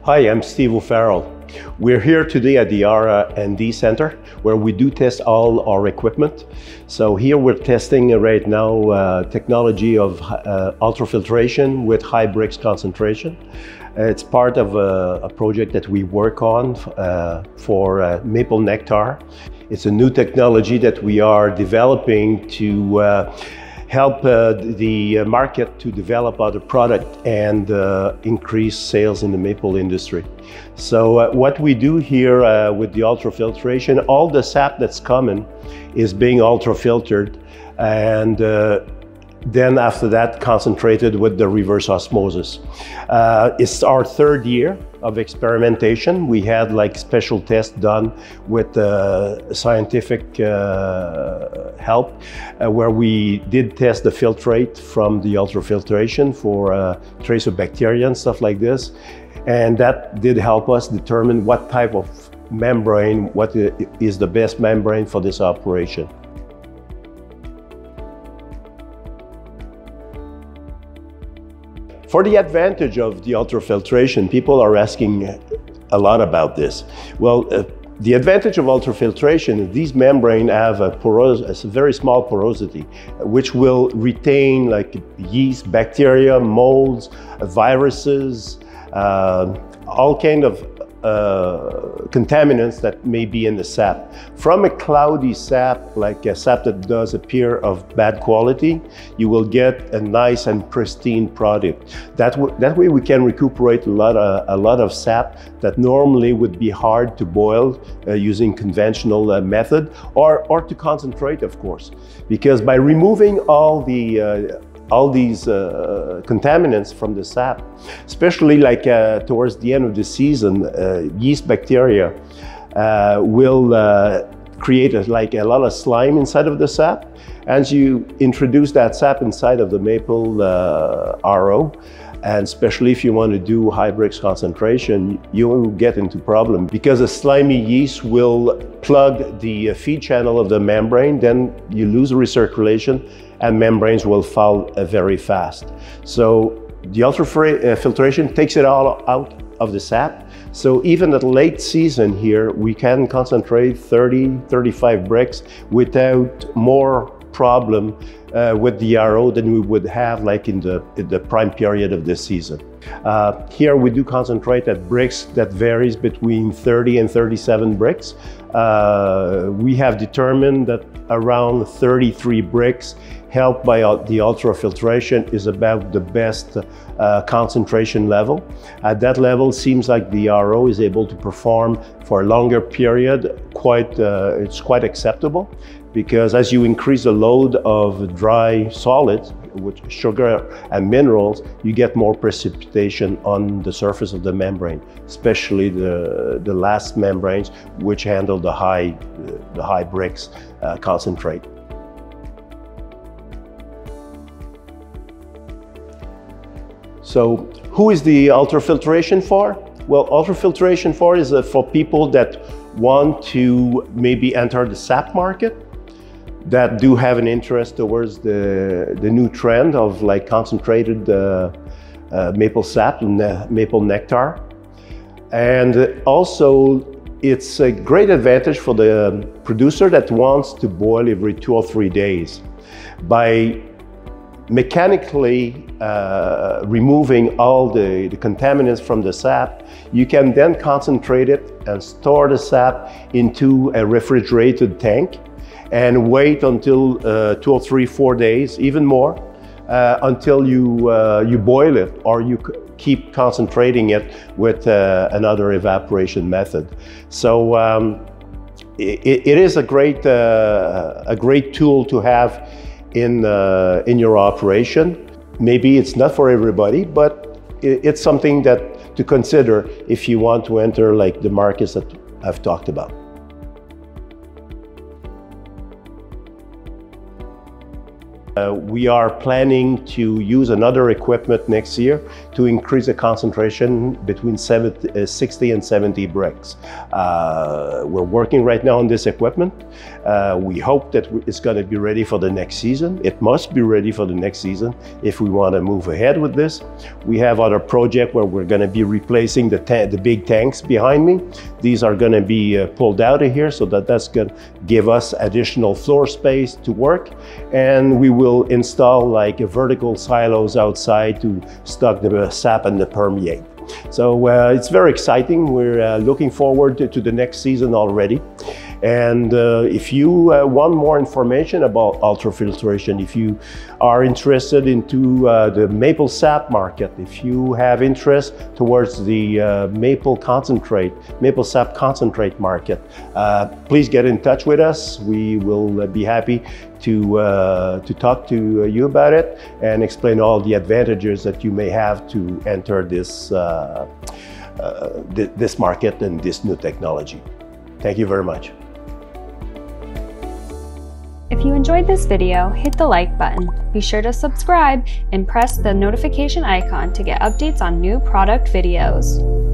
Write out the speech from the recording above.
Hi, I'm Steve O'Farrell. We're here today at the R&D Center where we do test all our equipment. So here we're testing right now technology of ultrafiltration with high Brix concentration. It's part of a project that we work on for maple nectar. It's a new technology that we are developing to help the market to develop other product and increase sales in the maple industry. So what we do here with the ultrafiltration, all the sap that's coming is being ultrafiltered, and then after that concentrated with the reverse osmosis. It's our third year of experimentation. We had like special tests done with scientific help where we did test the filtrate from the ultrafiltration for trace of bacteria and stuff like this. And that did help us determine what type of membrane, what is the best membrane for this operation. For the advantage of the ultrafiltration, people are asking a lot about this. Well, the advantage of ultrafiltration is these membranes have a very small porosity, which will retain like yeast, bacteria, molds, viruses, all kind of contaminants that may be in the sap. From a cloudy sap, like a sap that does appear of bad quality, you will get a nice and pristine product. That way we can recuperate a lot of sap that normally would be hard to boil using conventional method or to concentrate, of course, because by removing all these contaminants from the sap, especially like towards the end of the season, yeast bacteria will create a lot of slime inside of the sap. As you introduce that sap inside of the maple RO, and especially if you want to do high Brix concentration, you will get into problem because a slimy yeast will plug the feed channel of the membrane, then you lose recirculation and membranes will fall very fast. So the ultrafiltration takes it all out of the sap. So even at late season here, we can concentrate 30-35 Brix without more problem with the RO than we would have like in the prime period of the season. Here we do concentrate at Brix that varies between 30 and 37 Brix. We have determined that around 33 Brix helped by the ultrafiltration is about the best concentration level. At that level, seems like the RO is able to perform for a longer period. It's quite acceptable, because as you increase the load of dry solids, with sugar and minerals, you get more precipitation on the surface of the membrane, especially the last membranes which handle the high Brix concentrate. So who is the ultrafiltration for? Well, ultrafiltration is for people that want to maybe enter the sap market, that do have an interest towards the new trend of like concentrated maple sap and maple nectar. And also it's a great advantage for the producer that wants to boil every 2 or 3 days. By mechanically removing all the contaminants from the sap, you can then concentrate it and store the sap into a refrigerated tank and wait until 2 or 3, 4 days, even more, until you boil it, or you keep concentrating it with another evaporation method. So it is a great tool to have in your operation. Maybe it's not for everybody, but it's something that to consider if you want to enter like the markets that I've talked about. We are planning to use another equipment next year to increase the concentration between 60 and 70 bricks. We're working right now on this equipment. We hope that it's going to be ready for the next season. It must be ready for the next season if we want to move ahead with this. We have other projects where we're going to be replacing the big tanks behind me. These are going to be pulled out of here so that's going to give us additional floor space to work, and we will install like vertical silos outside to stock the sap and the permeate. So it's very exciting. We're looking forward to the next season already. And if you want more information about ultrafiltration, if you are interested into the maple sap market, if you have interest towards the maple sap concentrate market, please get in touch with us. We will be happy to talk to you about it and explain all the advantages that you may have to enter this this market and this new technology. Thank you very much. If you enjoyed this video, hit the like button. Be sure to subscribe and press the notification icon to get updates on new product videos.